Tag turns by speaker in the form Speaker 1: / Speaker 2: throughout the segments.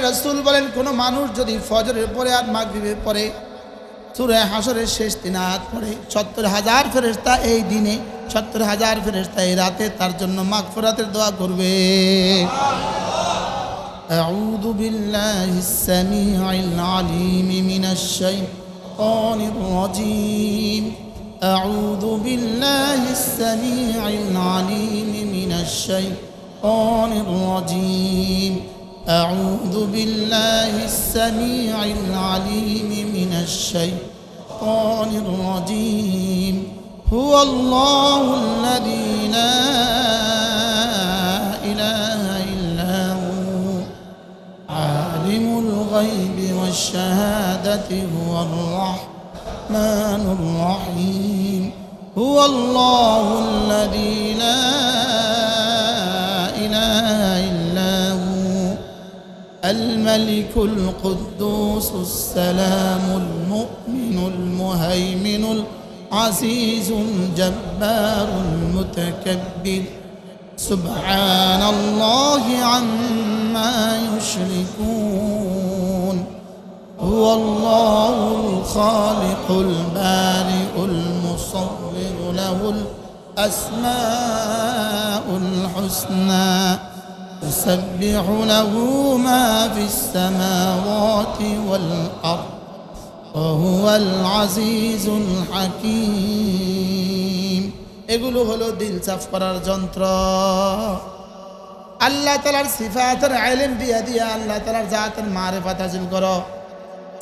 Speaker 1: রাসূল বলেন, কোন মানুষ যদি ফজরের পরে আর মাগরিবের পরে সূরা হাশরের শেষ 3 আয়াত পড়ে ৭০,০০০ ফেরেশতা এই দিনে ৭০,০০০ ফেরেশতা এই রাতে তার জন্য মাগফিরাতের দোয়া করবে। আউযু বিল্লাহিস সামিউল আলিম মিনাশ শাইতানির রাজীম। আউযু বিল্লাহিস সামিউল আলিম মিনাশ শাইতানির রাজীম। أعوذ بالله السميع العليم من الشيطان الرجيم. هو الله الذي لا إله إلا هو عالم الغيب والشهادة هو الرحمن الرحيم. هو الله الذي لا إله إلا هو الملك القدوس السلام المؤمن المهيمن العزيز الجبار المتكبر سبحان الله عما يشركون. هو الله الخالق البارئ المصور له الأسماء الحسنى يسبح له ما في السماوات والأرض وهو العزيز الحكيم. এগুলো হলো দিল সাফ করার যন্ত্র। আল্লাহ তাআলার সিফাতের ইলম দিয়া দিয়া আল্লাহ তাআলার জাতের মারিফত হাসিল করো।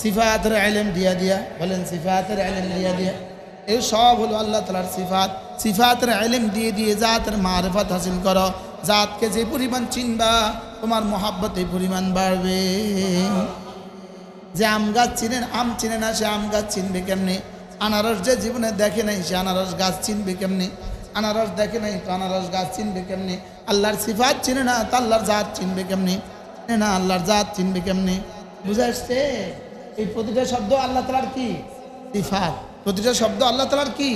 Speaker 1: সিফাতের ইলম দিয়া দিয়া বলেন, সিফাতের ইলম দিয়া দিয়া এই সব হলো আল্লাহ তাআলার সিফাত। সিফাতের ইলম দিয়ে দিয়ে জাতের মারিফত হাসিল করো। জাতকে যে পরিমাণ চিনবা তোমার মহাব্বত এই পরিমাণ বাড়বে। যে আম গাছ চিনেন, আম চিনে না সে আম গাছ চিনবে কেমনি? আনারস যে জীবনে দেখে নাই সে আনারস গাছ চিনবে কেমনি? আনারস দেখে নাই তো আনারস গাছ চিনবে কেমনি? আল্লাহর সিফাত চিনে না তো আল্লাহর জাত চিনবে কেমনি? না আল্লাহর জাত চিনবে কেমনি? বুঝে আসছে? এই প্রতিটা শব্দ আল্লাহ তাআলার কি সিফাত, প্রতিটা শব্দ আল্লাহ তাআলার কি।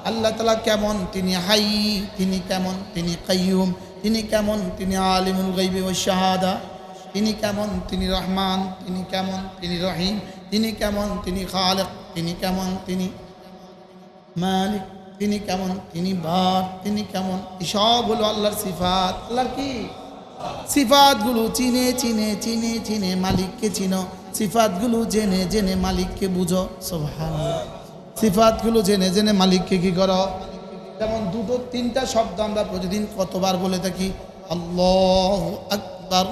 Speaker 1: আল্লাহ তাআলা কেমন? তিনি হাই। তিনি কেমন? তিনি কাইয়ুম। তিনি কেমন? তিনি আলিমুল গায়বি ওয়াশ শাহাদা। তিনি কেমন? তিনি রহমান। তিনি কেমন? তিনি রহিম। তিনি কেমন? তিনি খালিক। তিনি কেমন? তিনি মালিক। তিনি কেমন? তিনি বার। তিনি কেমন? এসব হলো আল্লাহর সিফাত। আল্লাহর কি সিফাতগুলো চিনে চিনে চিনে চিনে মালিককে চিনো। সিফাতগুলো জেনে জেনে মালিককে বুঝো। সুবহানাল্লাহ। সিফাতগুলো জেনে জেনে মালিককে কি করো? যেমন দুটো তিনটা শব্দ আমরা প্রতিদিন কতবার বলে থাকি? আল্লাহু আকবার,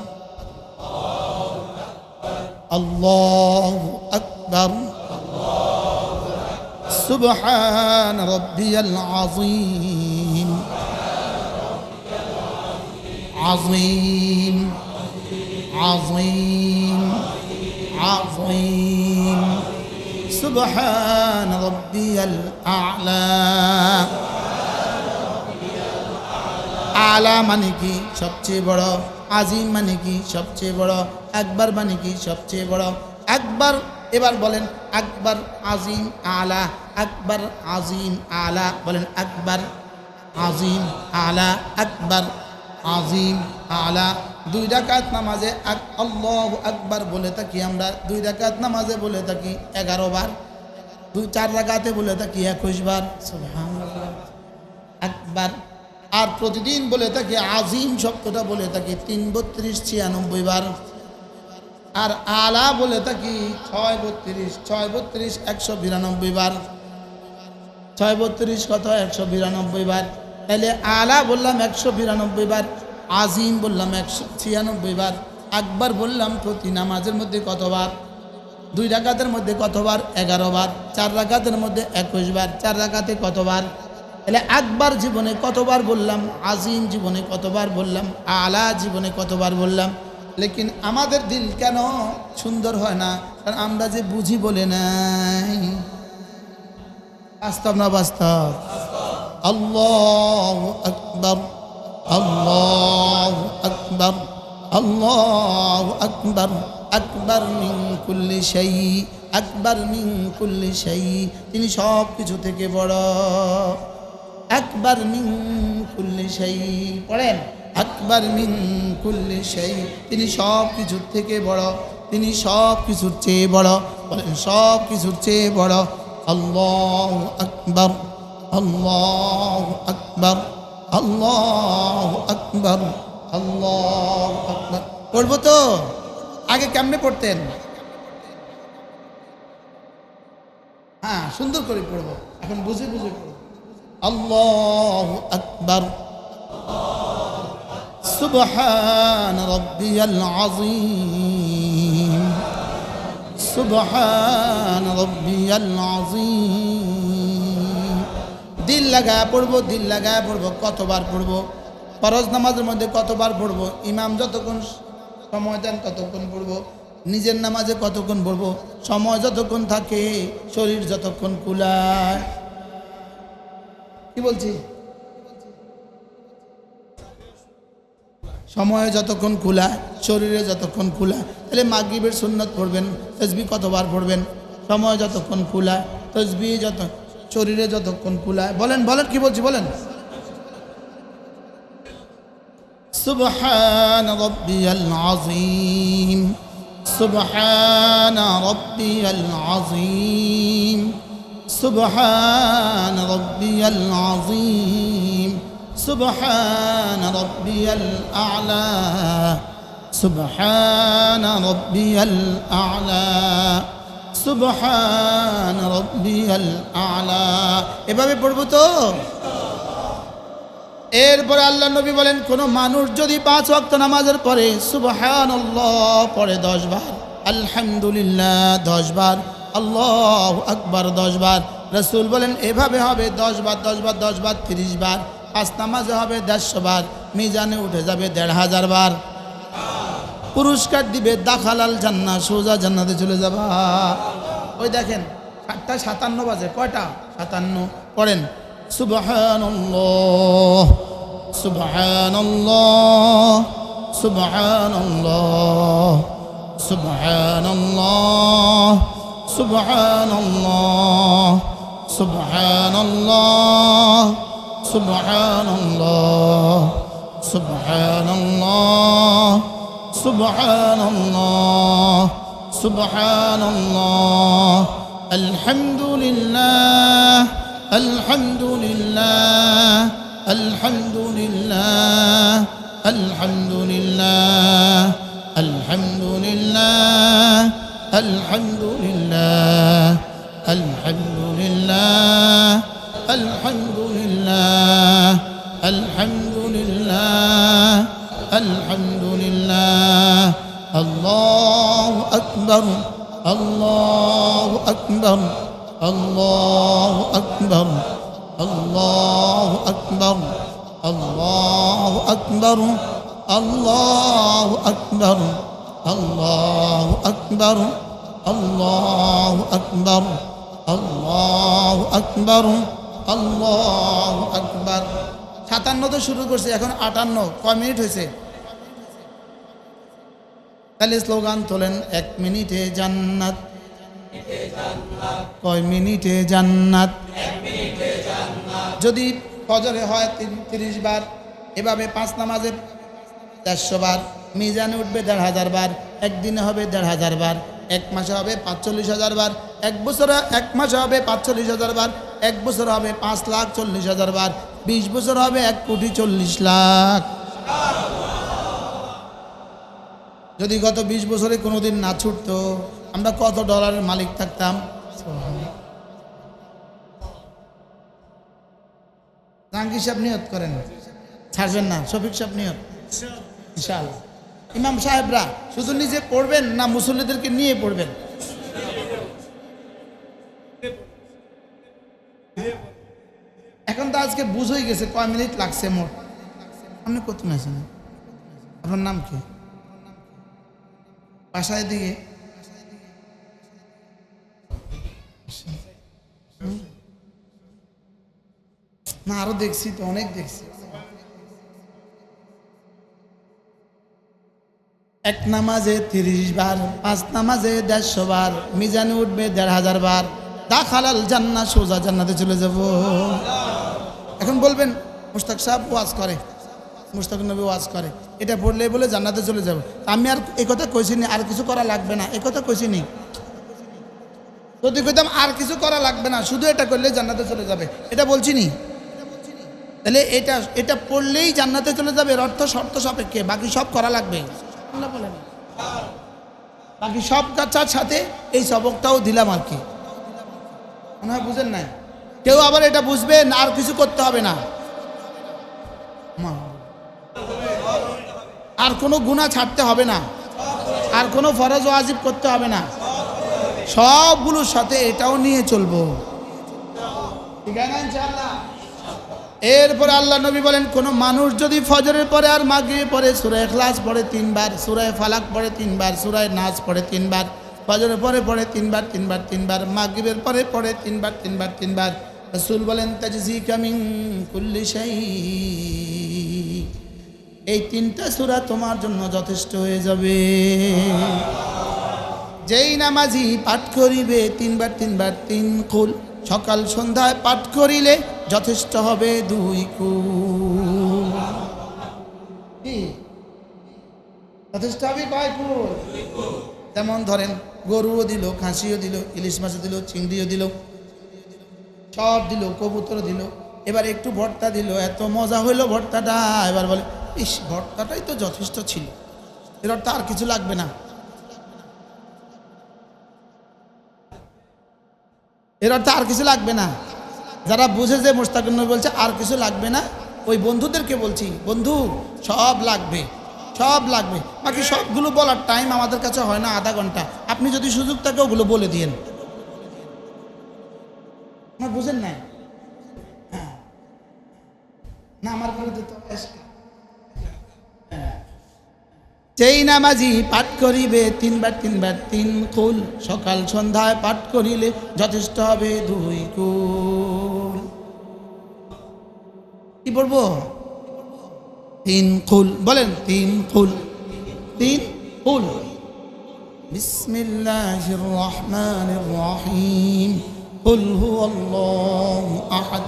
Speaker 1: আল্লাহু আকবার, সুবহান রাব্বিয়াল আযীম, আযীম, আযীম, আযীম, সুবহান রাব্বিয়াল আ'লা। আলা মানে কি? সবচেয়ে বড়। আজিম মানে কি? সবচেয়ে বড়। আকবার মানে কি? সবচেয়ে বড়। আকবার, এবার বলেন আকবার, আজিম, আলা। আকবার, আজিম, আলা। বলেন আকবার, আজিম, আলা। আকবার, আজিম, আলা। 2 রাকাত নামাজে আল্লাহু আকবার বলে থাকি আমরা। 2 রাকাত নামাজে বলে থাকি 11 বার। 4 রাকাতে বলে থাকি 21 বার। সুবহানাল্লাহ। আকবার। আর প্রতিদিন বলে থাকি আজিম শব্দটা বলে থাকি 3, 32, 96 বার। আর আলা বলে থাকি 6, 32, 6, 32, 192 বার। 6, 32 কত? 192 বার। তাহলে আলা বললাম 192 বার, আজিম বললাম 196 বার, আকবার বললাম প্রতি নামাজের মধ্যে কতবার? 2 রাকাতের মধ্যে কতবার? 11 বার। 4 রাকাতের মধ্যে 21 বার। 4 রাকাতে কতবার? তাহলে আকবার জীবনে কতবার বললাম? আজিম জীবনে কতবার বললাম? আলা জীবনে কতবার বললাম? লেকিন আমাদের দিল কেন সুন্দর হয় না? কারণ আমরা যে বুঝি বলে নাই। বাস্তব না বাস্তব? আল্লাহু আকবার, আল্লাহু আকবার, আল্লাহু আকবার, আকবার মিন কুল্লি শাই, আকবার মিন কুল্লি শাই। তিনি সব কিছু থেকে বড়। আকবার মিন কুল্লি শাই। পড়েন আকবার মিন কুল্লি শাই, তিনি সব কিছুর থেকে বড়, তিনি সব কিছুর চেয়ে বড়, বলেন সব কিছুর চেয়ে বড়। আল্লাহু আকবার, আল্লাহু আকবার, আল্লাহু আকবার, আল্লাহু আকবার। পড়বো তো? আগে কেমনে পড়তেন? হ্যাঁ, সুন্দর করে পড়বো, এখন বুঝে বুঝে পড়বো। আল্লাহু আকবার, সুবহান রাব্বিয়াল আযীম, সুবহান রাব্বিয়াল আযীম। দিল লাগায় পড়বো, দিল লাগায় পড়বো। কতবার পড়বো? ফরজ নামাজের মধ্যে কতবার পড়বো? ইমাম যতক্ষণ সময় দেন ততক্ষণ পড়বো। নিজের নামাজে কতক্ষণ পড়বো? সময় যতক্ষণ থাকে, শরীর যতক্ষণ কুলায়। কি বলছি? সময়ে যতক্ষণ কুলায়, শরীরে যতক্ষণ কুলায়। তাহলে মাগরিবের সুন্নত পড়বেন, তাসবিহ কতবার পড়বেন? সময় যতক্ষণ কুলায়, তাসবিহ যত, শরীরে যতক্ষণ কুলায়। বলেন বলেন, কি বলছি বলেন। সুবহান রাব্বিয়াল আযীম, সুবহান রাব্বিয়াল আযীম, সুবহান রাব্বিয়াল আযীম, সুবহান রাব্বিয়াল আ'লা, সুবহান রাব্বিয়াল আ'লা, সুবহান রাব্বিয়াল আ'লা। এভাবে পড়বো তো? এরপরে আল্লাহ নবী বলেন, কোনো মানুষ যদি 5 ওয়াক্ত নামাজের পরে সুবহানাল্লাহ পড়ে 10 বার, আলহামদুলিল্লাহ 10 বার, আল্লাহু আকবার 10 বার, রাসূল বলেন এভাবে হবে 10 বার 10 বার 10 বার 30 বার, 5 নামাজে হবে 150 বার, মিজানে উঠে যাবে 1500 বার। পুরস্কার দিবে, দাখালাল জান্নাহ, সোজা জান্নাতে চলে যাবা। ওই দেখেন 7:57 বাজে, কয়টা? 57। পড়েন সুবহানাল্লাহ, সুবহানাল্লাহ, সুবহানাল্লাহ, সুবহানাল্লাহ, সুবহানাল্লাহ, সুবহানাল্লাহ, সুবহানাল্লাহ, সুবহানাল্লাহ, সুবহানাল্লাহ, সুবহানাল্লাহ, আলহামদুলিল্লাহ, আলহামদুলিল্লাহ, আলহামদুলিল্লাহ, আলহামদুলিল্লাহ, আলহামদুলিল্লাহ, আলহামদুলিল্লাহ, আলহামদুলিল্লাহ, আলহামদুলিল্লাহ, আলহামদুলিল্লাহ, আলহামদুলিল্লাহ। আল্লাহু আকবার, আল্লাহু আকবার, আল্লাহু আকবার, আল্লাহু আকবার, আল্লাহু আকবার, আল্লাহু আকবার, আল্লাহু আকবার, আল্লাহু আকবার, আল্লাহু আকবার, আল্লাহু আকবার। 57 তো শুরু করছে, এখন 58। কয় মিনিট হয়েছে? তাহলে স্লোগান তোলেন, 1 মিনিটে জান্নাত। কয় মিনিটে জান্নাত? যদি ফজরে হয় 30 বার, এভাবে 5 নামাজে 150 বার, মিজানে উঠবে 1500 বার, একদিনে হবে 1500 বার, 1 মাসে হবে 45,000 বার, 1 বছরে 1 মাসে হবে 45,000 বার, 1 বছর হবে 5,40,000 বার, 20 বছর হবে 1,40,00,000। যদি গত 20 বছরে কোনোদিন না ছুটতো, আমরা কত ডলারের মালিক থাকতাম। জাহাঙ্গীর সাহেব নিয়ত করেন, ছাড়বেন না। শফিক সাহেব নিয়ত, ইনশাআল্লাহ। ইমাম সাহেবরা শুধু নিজে পড়বেন না মুসল্লিদেরকে নিয়ে পড়বেন? এখন তো আজকে বুঝই গেছে কয় মিনিট লাগছে মোট। আপনি কত আছেন? আপনার নাম কি? বাসায় দিকে না, আরো দেখছি তো, অনেক দেখছি। 1 নামাজে 30 বার, 5 নামাজে 150 বার, মিজানে উঠবে 1500 বার, দাখালাল জান্নাহ, সোজা জান্নাতে চলে যাব। এখন বলবেন মুশতাক সাহেব ওয়াজ করে, মুশতাক নবী ওয়াজ করে, এটা পড়লে বলে জান্নাতে চলে যাবে। আমি আর একথা কইছি নি আর কিছু করা লাগবে না, একথা কইছি নি। যদি কইতাম আর কিছু করা লাগবে না, শুধু এটা করলে জান্নাতে চলে যাবে, এটা বলছি নি। তাহলে এটা পড়লেই জান্নাতে চলে যাবে এর অর্থ শর্ত সাপেক্ষে, বাকি সব করা লাগবে। আল্লাহ বলেন বাকি সব কাজটার সাথে এই সবকটাও দিলাম আর কি। মনে হয় বুঝেন নাই। কেউ আবার এটা বুঝবেন আর কিছু করতে হবে না, আর কোনো গুনাহ ছাড়তে হবে না, আর কোনো ফরজ ওয়াজিব করতে হবে না, সবগুলোর সাথে এটাও নিয়ে চলবো, ঠিক আছে ইনশাআল্লাহ। এরপরে আল্লাহ নবী বলেন, কোন মানুষ যদি ফজরের পরে আর মাগরিবের পরে সূরা ইখলাস পড়ে 3 বার, সূরা ফালাক পড়ে 3 বার, সূরা নাস পড়ে 3 বার, ফজরের পরে পড়ে 3 বার 3 বার 3 বার, মাগরিবের পরে পড়ে 3 বার 3 বার 3 বার, রাসূল বলেন তাজজিকা মিন কুল্লি শাই, এই 3টা সূরা তোমার জন্য যথেষ্ট হয়ে যাবে। যেই নামাজি পাঠ করিবে 3 বার 3 বার 3 কুল, সকাল সন্ধ্যায় পাঠ করিলে যথেষ্ট হবে 2 কুল। কি যথেষ্ট হবে? কয় কুল? যেমন ধরেন গরুও দিল, খাসিও দিল, ইলিশ মাছও দিল, চিংড়িও দিল, সব দিল, কবুতর দিল, এবার একটু ভর্তা দিল, এত মজা হইল ভর্তাটা, এবার বলে ইস ভর্তাটাই তো যথেষ্ট ছিল, এর অর্থ আর কিছু লাগবে না, এর অর্থ আর কিছু লাগবে না। যারা বুঝে যে মুশতাক নবী বলছে আর কিছু লাগবে না, ওই বন্ধুদেরকে বলছি, বন্ধু সব লাগবে, সব লাগবে, বাকি সবগুলো বলার টাইম আমাদের কাছে হয় না, আধা ঘন্টা, আপনি যদি সুযোগ থাকে ওগুলো বলে দিয়েন। আমার বুঝেন নাই? হ্যাঁ না আমার বলে দিতে যেই নামাজি পাঠ করিবে 3 বার 3 বার 3 কুল, সকাল সন্ধ্যায় পাঠ করিলে যথেষ্ট হবে 2 কুল। কি পড়বো? 3 কুল, বলেন 3 কুল, 3 কুল। বিসমিল্লাহির রহমানির রহিম, কুল হুয়াল্লাহু আহাদ,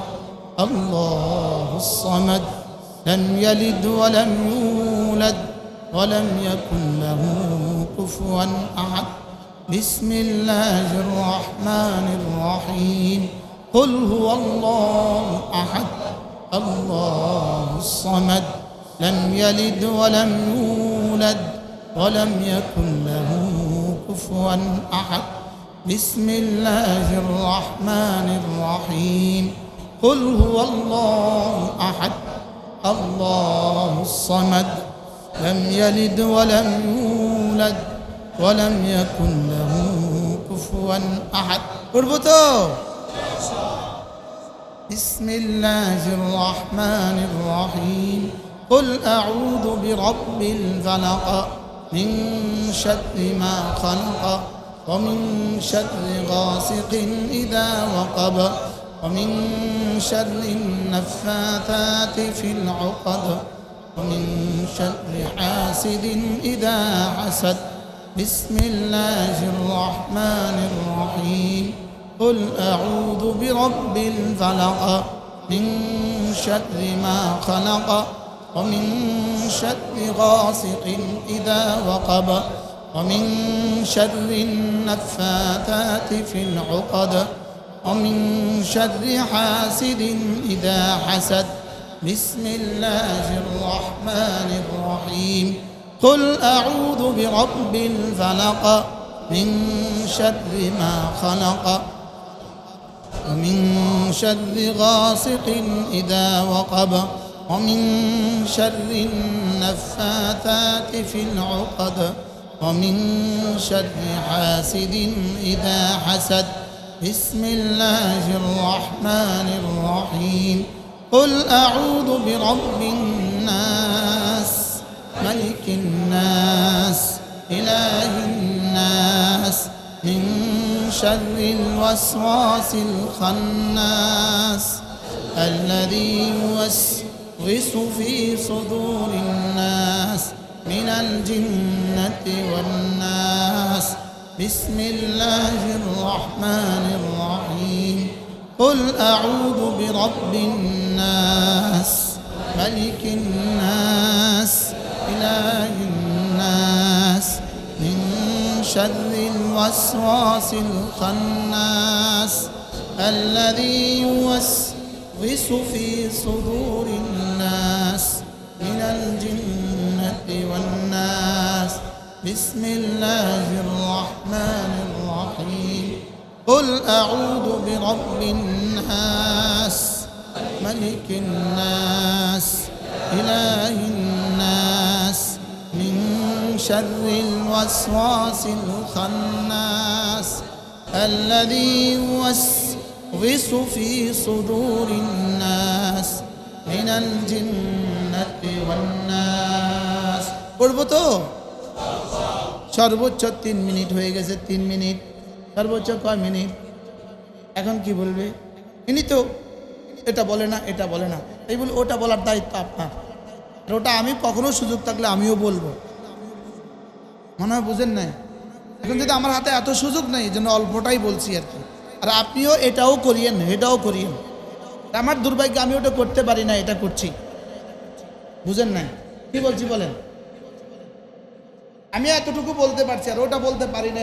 Speaker 1: আল্লাহুস সামাদ, লাম ইয়ালিদ ওয়া লাম ইউলাদ ولم يكن له كفوا أحد. بسم الله الرحمن الرحيم، قل هو الله أحد، الله الصمد، لم يلد ولم يولد ولم يكن له كفوا أحد. بسم الله الرحمن الرحيم، قل هو الله أحد، الله الصمد، لم يلد ولم يولد ولم يكن له كفوا أحد. اربطوا. بسم الله الرحمن الرحيم، قل أعوذ برب الفلق، من شر ما خلق، ومن شر غاسق إذا وقب، ومن شر النفاثات في العقد، ومن شر حاسد إذا حسد. بسم الله الرحمن الرحيم، قل أعوذ برب الفلق، من شر ما خلق، ومن شر غاسق إذا وقب، ومن شر النفاثات في العقد، ومن شر حاسد إذا حسد. بسم الله الرحمن الرحيم، قل أعوذ برب الفلق، من شر ما خلق، ومن شر غاسق إذا وقب، ومن شر النفاثات في العقد، ومن شر حاسد إذا حسد. بسم الله الرحمن الرحيم، قل أعوذ برب الناس، ملك الناس، إله الناس، من شر الوسواس الخناس، الذي يوسوس في صدور الناس من الجنة والناس. بسم الله الرحمن الرحيم، قل أعوذ برب الناس، ملك الناس إله الناس من شر الوسواس الخناس الذي يوسوس في صدور الناس من الجنة والناس بسم الله الرحمن الرحيم قل أعوذ برب الناس ملك الناس إله الناس من شر الوسواس الخناس الذي يوسوس في صدور الناس من الجنة والناس পড়বো তো সর্বোচ্চ 3 মিনিট হয়ে গেছে 3 মিনিট সর্বোচ্চ কয় মিনিট এখন কি বলবে ইনি তো এটা বলে না এটা বলে না এই বলে ওটা বলার দায়িত্ব আপনার আর ওটা আমি কখনো সুযোগ থাকলে আমিও বলবো মনে হয় বুঝেন না এখন যদি আমার হাতে এত সুযোগ নেই যেন অল্পটাই বলছি আর কি আর আপনিও এটাও করিয়েন এটাও করিয়েন আমার দুর্ভাগ্য আমি ওটা করতে পারি না এটা করছি বুঝেন না কি বলছি বলেন আমি এতটুকু বলতে পারছি আর ওটা বলতে পারি না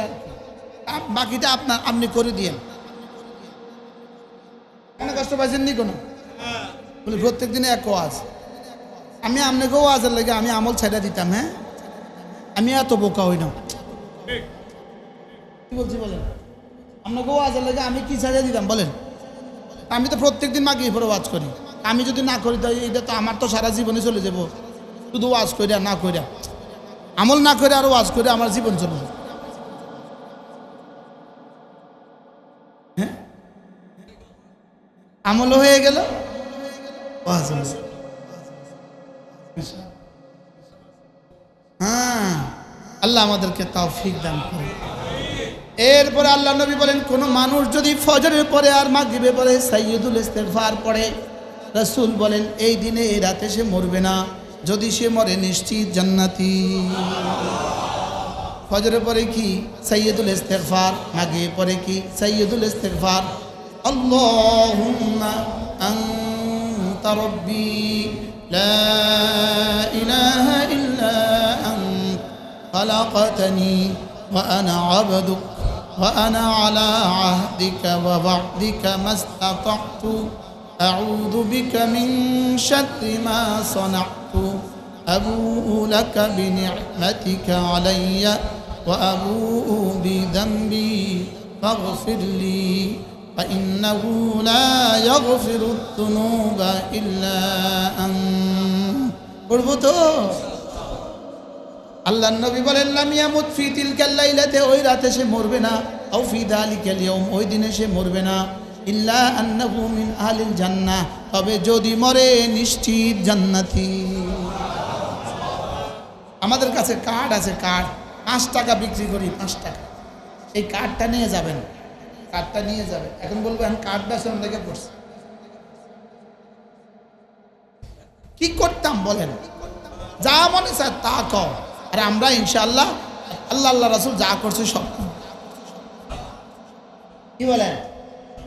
Speaker 1: বাকিটা আপনার আপনি করে দিয়েন মনে কষ্ট পাইছেন নি কোনো বলে প্রত্যেক দিনে এক ওয়াজ আমি আপনাকেও ওয়াজের লেগে আমি আমল ছেড়ে দিতাম হ্যাঁ আমি এত বোকা হই না কি বলছি বলেন আপনাকেও ওয়াজের লেগে আমি কি ছেড়ে দিতাম বলেন আমি তো প্রত্যেক দিন মাগিয়ে পরে ওয়াজ করি আমি যদি না করি তাই এটা তো আমার তো সারা জীবনে চলে যাব শুধু ওয়াজ করিয়া না করিয়া আমল না করে আর ওয়াজ করে আমার জীবন চলে যাবে হ্যাঁ আমলও হয়ে গেল হ্যাঁ আল্লাহ আমাদেরকে তৌফিক দান করে এরপরে আল্লাহ নবী বলেন কোন মানুষ যদি ফজরের পরে আর মাগরিবের পরে সাইয়্যিদুল ইস্তিগফার পড়ে রাসূল বলেন এই দিনে এই রাতে সে মরবে না যদি সে মরে নিশ্চিত জান্নাতি ফজরের পরে কি সাইয়্যিদুল ইস্তিগফার মাগরিবের পরে কি সাইয়্যিদুল ইস্তিগফার আল্লাহুম্মা আনতা রাব্বি লা ইলাহা ইল্লা আনতা খালাকতানি ওয়া আনা আবদুক ওয়া আনা আলা আহদিকা ওয়া ওয়া'দিকা মাসতাতা'তু أعوذ بك من شر ما صنعت أبوء لك بنعمتك علي وأبوء بذنبي فاغفر لي فإنه لا يغفر الذنوب إلا أنت قربت আল্লাহ নবী বলেন লাম ইয়ামুত ফি তিলকাল লাইলাতে ওই রাতে সে মরবে না আও ফি যালিকাল ইয়াউম ওই দিনে সে মরবে না ইল্লা আন্নাহু মিন আহলিল জান্নাহ তবে যদি মরে নিশ্চিত জান্নাতি আমাদের কাছে কার্ড আছে কার্ড 5 টাকা বিক্রি করি 5 টাকা এই কার্ডটা নিয়ে যাবেন কার্ডটা নিয়ে যাবেন এখন বলবেন কার্ডটা সব থেকে পড়ছে কি করতাম বলেন যা মনে চায় তা কও আর আমরা ইনশাআল্লাহ আল্লাহ রাসূল যা করছে সব কি বলেন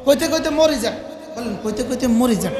Speaker 1: কইতে কইতে মরে যাক বলেন কইতে কইতে মরে যাক